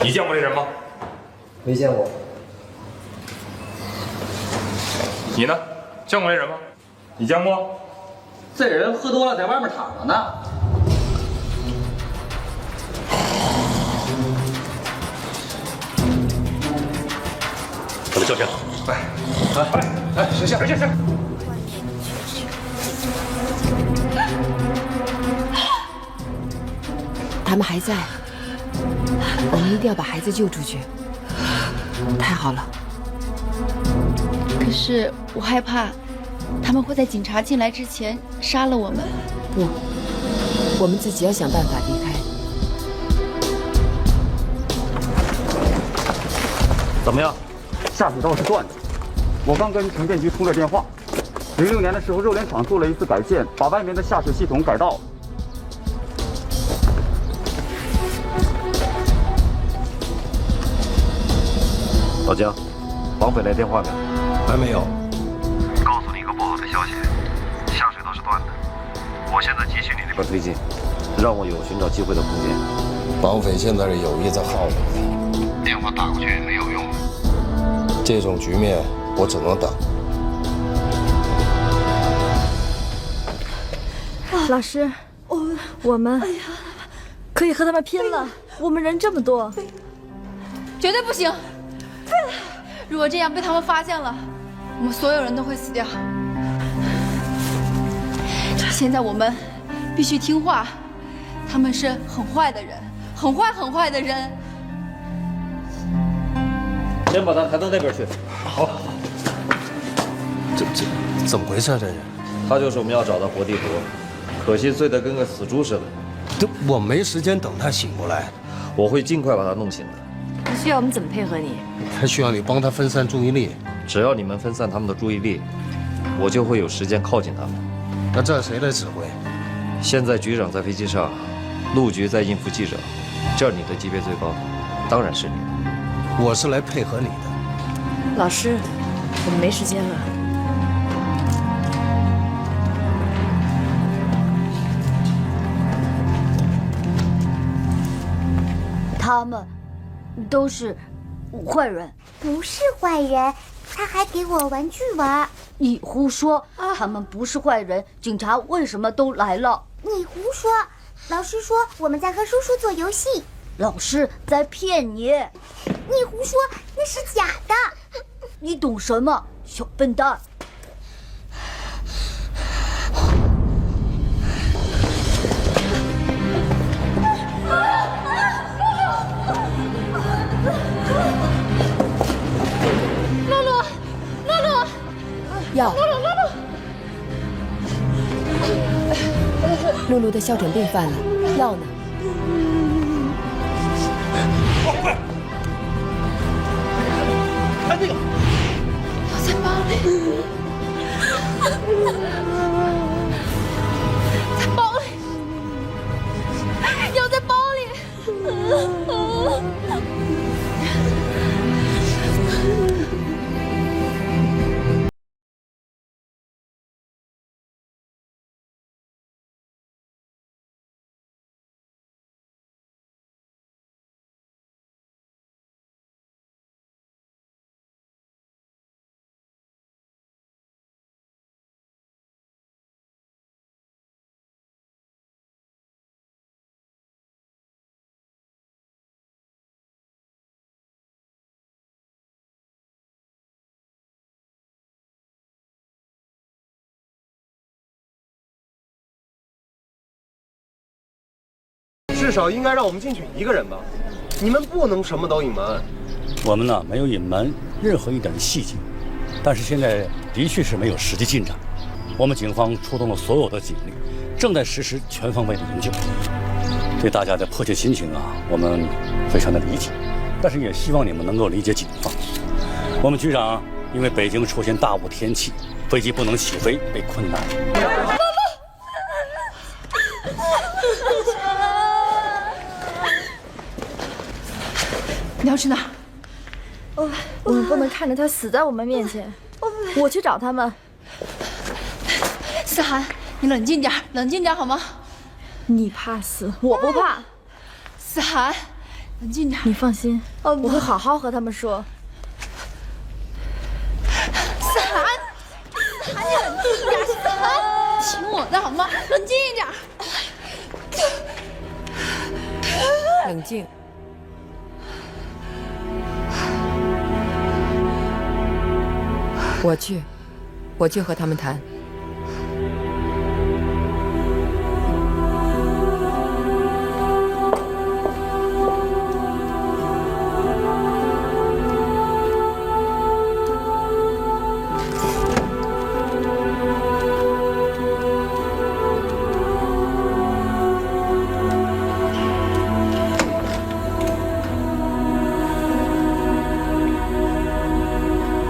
你见过这人吗？没见过。你呢？见过这人吗？你见过？这人喝多了，在外面躺着呢。把他叫醒。来，醒醒醒醒！他们还在，我们一定要把孩子救出去。太好了。可是我害怕，他们会在警察进来之前杀了我们。不，我们自己要想办法离开。怎么样？下水道是断的。我刚跟城电局通了电话。06年的时候，肉联厂做了一次改建，把外面的下水系统改道了。老姜，绑匪来电话没？还没有。告诉你一个不好的消息，下水道是断的。我现在急需你那边推进，让我有寻找机会的空间。绑匪现在是有意在耗我，电话打过去没有用。这种局面我只能等。老师，我们可以和他们拼了。我们人这么多，绝对不行！如果这样被他们发现了，我们所有人都会死掉。现在我们必须听话，他们是很坏的人，很坏的人。先把他抬到那边去。好。这怎么回事？这是？他就是我们要找的活地图，可惜醉得跟个死猪似的。我没时间等他醒过来，我会尽快把他弄醒的。他需要我们怎么配合你？他需要你帮他分散注意力。只要你们分散他们的注意力，我就会有时间靠近他们。那这谁来指挥？现在局长在飞机上，陆局在应付记者，这儿你的级别最高，当然是你。我是来配合你的。老师，我们没时间了。他们都是坏人，不是坏人，他还给我玩具玩。你胡说，他们不是坏人，警察为什么都来了？你胡说，老师说我们在和叔叔做游戏。老师在骗你。你胡说，那是假的。你懂什么，小笨蛋？药。露露的哮喘病犯了，药呢？快！看这个，药在包里，在包里，药在包里。至少应该让我们进去一个人吧？你们不能什么都隐瞒。我们呢没有隐瞒任何一点细节，但是现在的确是没有实际进展。我们警方出动了所有的警力，正在实施全方位的营救。对大家的迫切心情啊，我们非常的理解，但是也希望你们能够理解警方。我们局长因为北京出现大雾天气，飞机不能起飞，被困难。你要去哪儿？我们不能看着他死在我们面前。我去找他们。思涵，你冷静点，冷静点好吗？你怕死，我不怕。思涵，冷静点。你放心，我会好好和他们说。思涵，思涵，你冷静点，思涵，听我的好吗？冷静一点。冷静。我去和他们谈。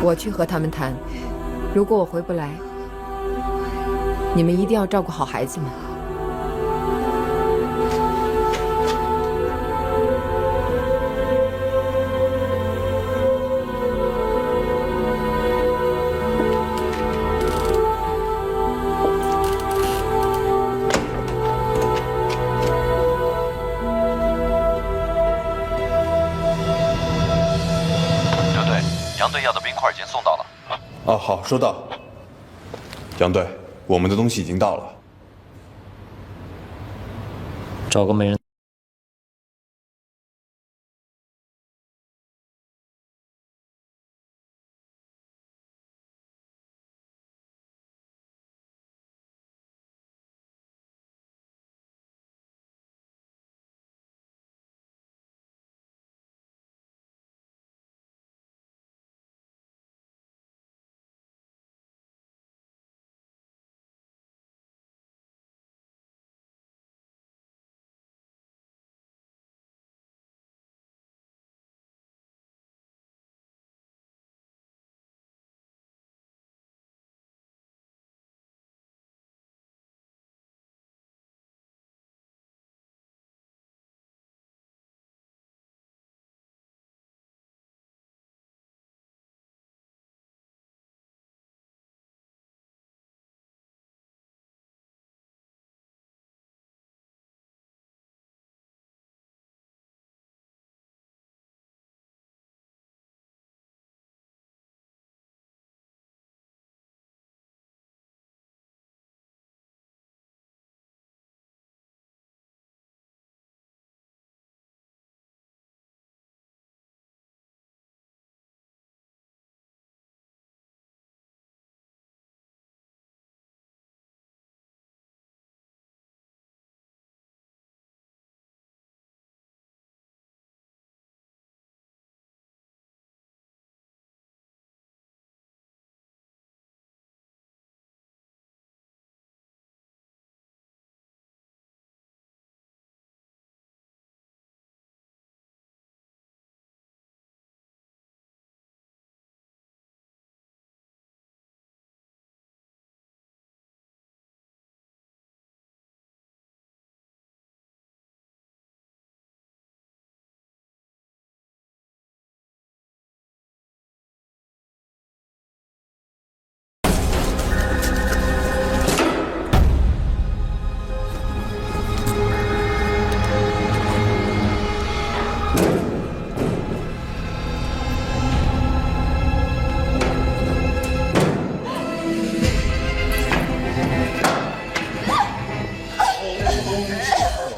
我去和他们谈。如果我回不来，你们一定要照顾好孩子们。刘队，杨队要的冰块已经送到了。哦，好，收到。杨队，我们的东西已经到了。找个没人。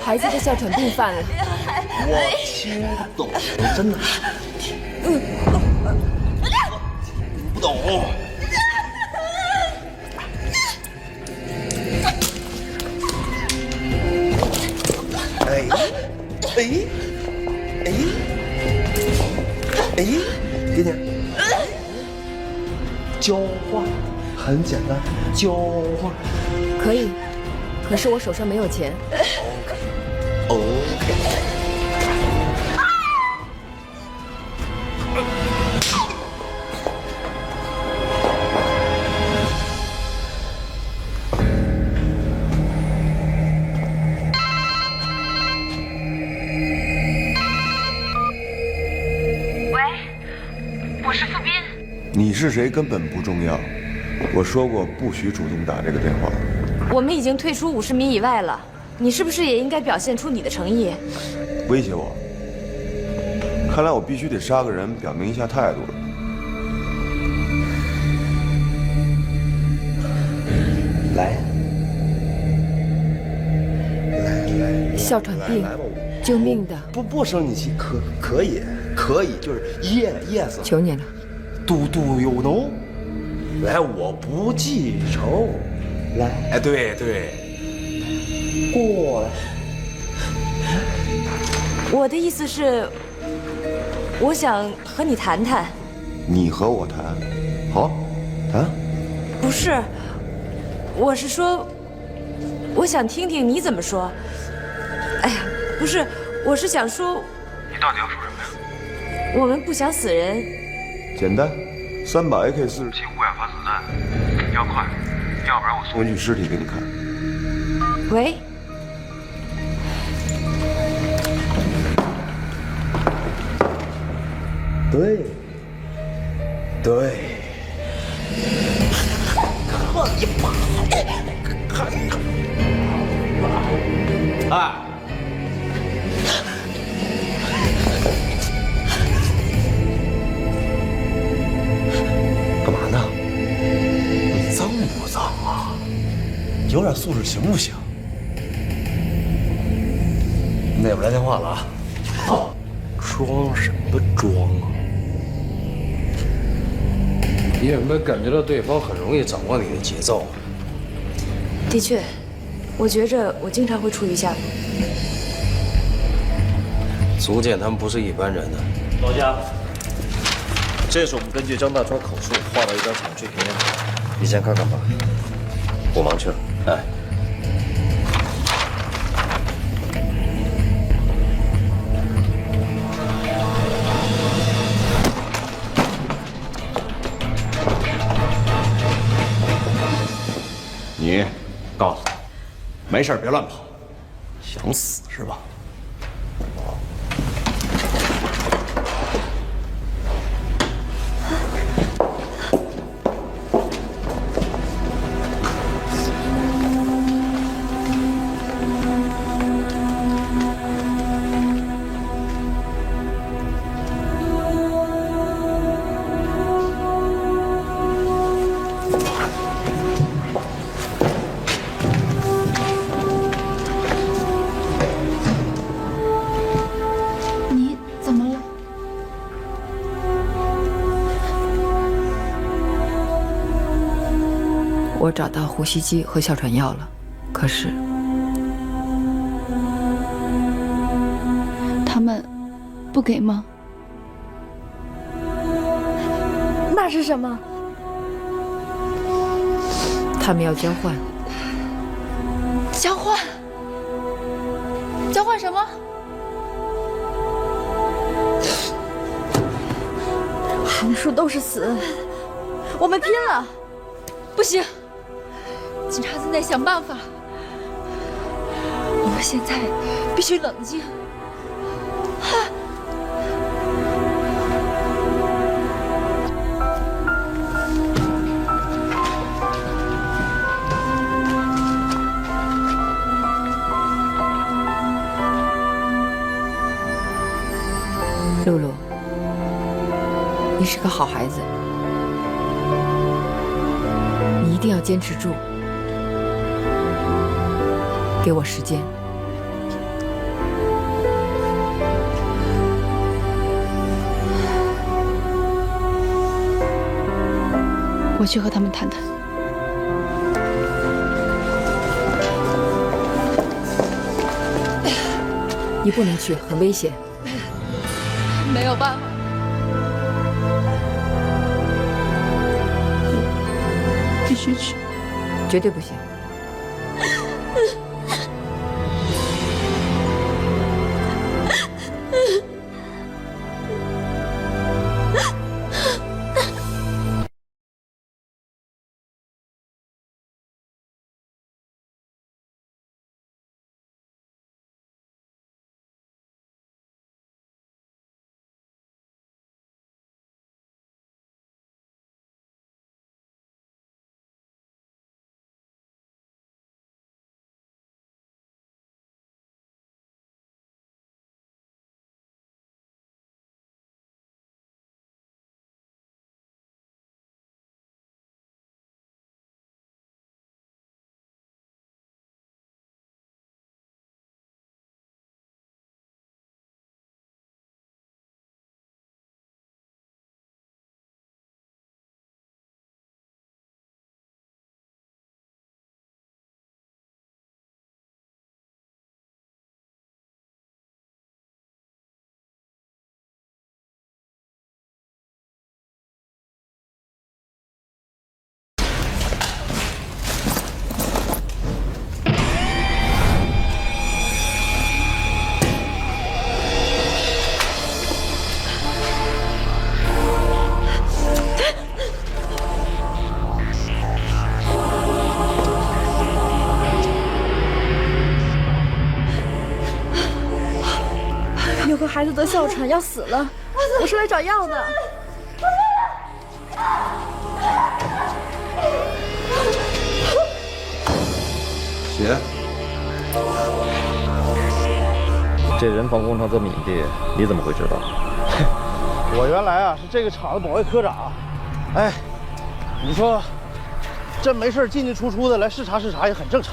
孩子的哮喘病犯了。我听不懂，真的是听不懂。哎给你交换，很简单，交换可以，可是我手上没有钱。OK。你是谁根本不重要，我说过不许主动打这个电话。我们已经退出50米以外了，你是不是也应该表现出你的诚意？威胁我？看来我必须得杀个人，表明一下态度了。来，哮喘病，救命的。不生你气，可以，就是 yes。求你了。Do you know？ 来，我不记仇。来，哎，对，过来。我的意思是，我想和你谈谈。你和我谈，好，谈。不是，我是说，我想听听你怎么说。哎呀，不是，我是想说，你到底要说什么呀？我们不想死人。简单，3把 AK-47，近乎2发子弹，要快，要不然我送具尸体给你看。喂。对，看一把，看一把，哎。干嘛呢？你脏不脏啊？有点素质行不行？那边来电话了啊！装什么装啊？你有没有感觉到对方很容易掌握你的节奏？的确，我觉着我经常会处于下风。足见他们不是一般人呢。老家，这是我们根据张大川口述画的一张厂区平面图，你先看看吧。我忙去了。哎。你告诉他，没事别乱跑，想死是吧？我找到呼吸机和哮喘药了，可是他们不给吗？那是什么？他们要交换。交换？交换什么？横竖都是死，我们拼了！不行，警察正在想办法，我们现在必须冷静。露露，你是个好孩子，你一定要坚持住，给我时间。我去和他们谈谈。你不能去，很危险。没有办法。必须去。绝对不行。有个孩子得哮喘要死了，我是来找药的。姐，这人防工厂这么隐蔽，你怎么会知道？我原来啊是这个厂的保卫科长，哎，你说这没事进进出出的来视察视察也很正常。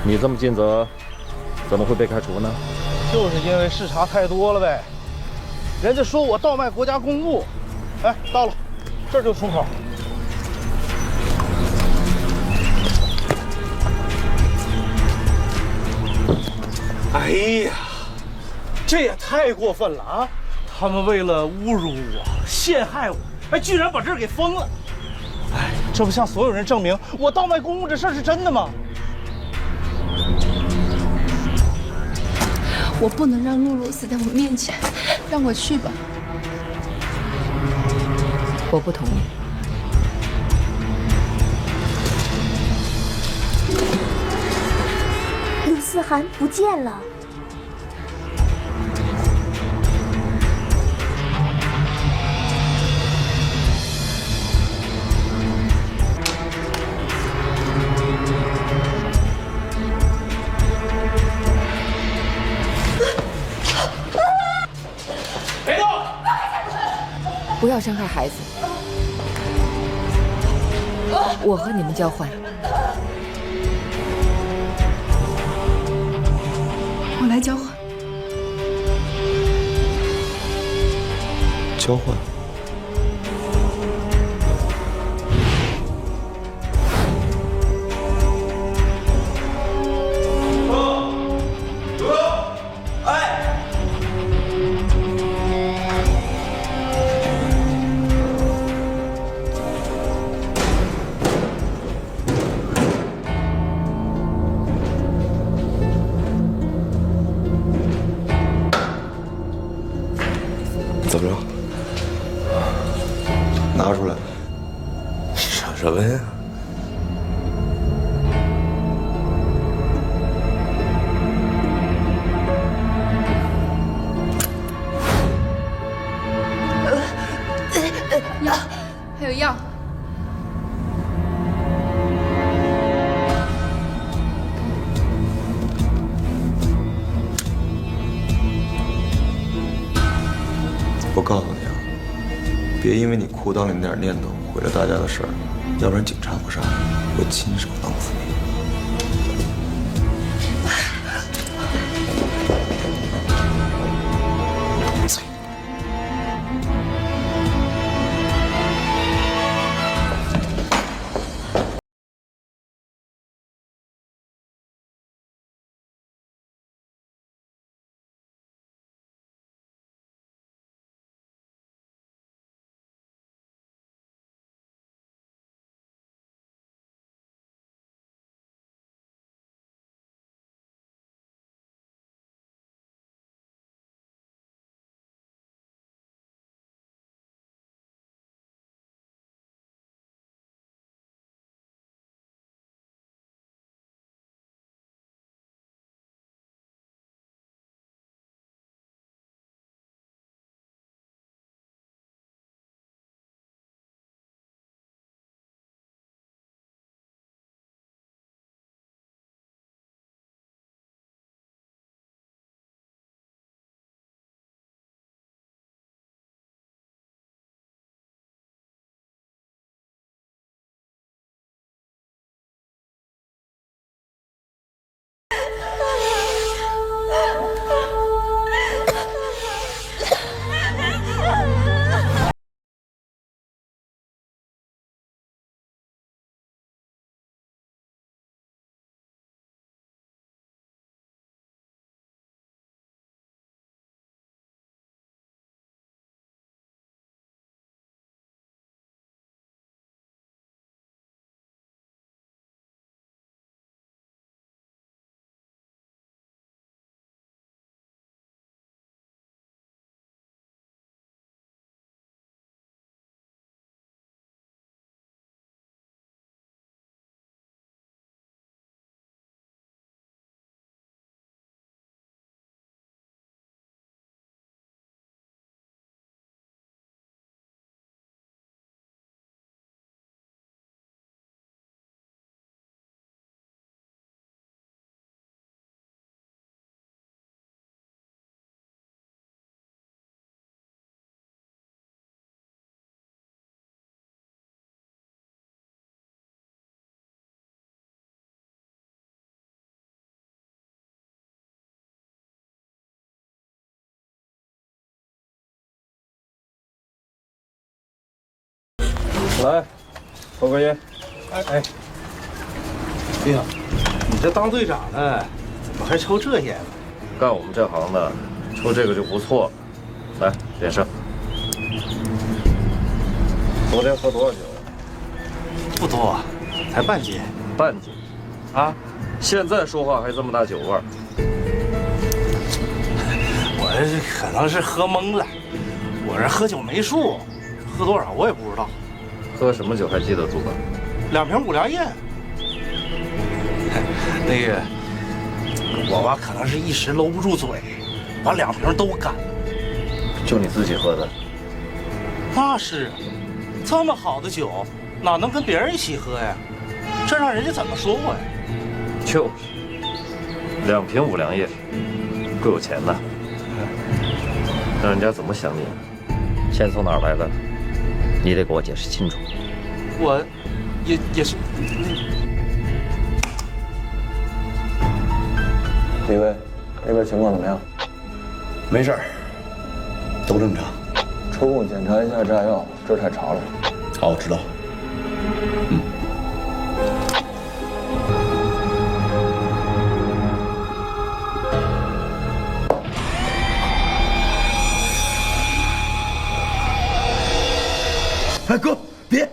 你这么尽责，怎么会被开除呢？就是因为视察太多了呗。人家说我倒卖国家公物，哎，到了，这儿就出口。哎呀，这也太过分了啊！他们为了侮辱我、陷害我，哎，居然把这儿给封了。哎，这不向所有人证明我倒卖公物这事儿是真的吗？我不能让露露死在我面前，让我去吧。我不同意。陆思涵不见了。不要伤害孩子，我和你们交换。我来交换。交换？怎么着？拿出来！傻什么呀？药，还有药。我告诉你啊，别因为你裤裆里那点念头毁了大家的事儿，要不然警察不上，我亲手弄死你。来，抽根烟。哎呀，你这当队长的，怎么还抽这烟呢？干我们这行的，抽这个就不错了。来，脸上。昨天喝多少酒？不多，才半斤。半斤。啊？现在说话还这么大酒味儿？我这可能是喝懵了，我这喝酒没数，喝多少我也不知道。喝什么酒还记得住吧？2瓶五粮液。那个，我吧可能是一时搂不住嘴，把2瓶都干了。就你自己喝的？那是，这么好的酒，哪能跟别人一起喝呀？这让人家怎么说我呀？就是，2瓶五粮液，够有钱的。让人家怎么想你？钱从哪儿来的？你得给我解释清楚。我，也是。李卫，那边情况怎么样？没事儿，都正常。抽空检查一下炸药，这太潮了。好，知道。哎哥，别！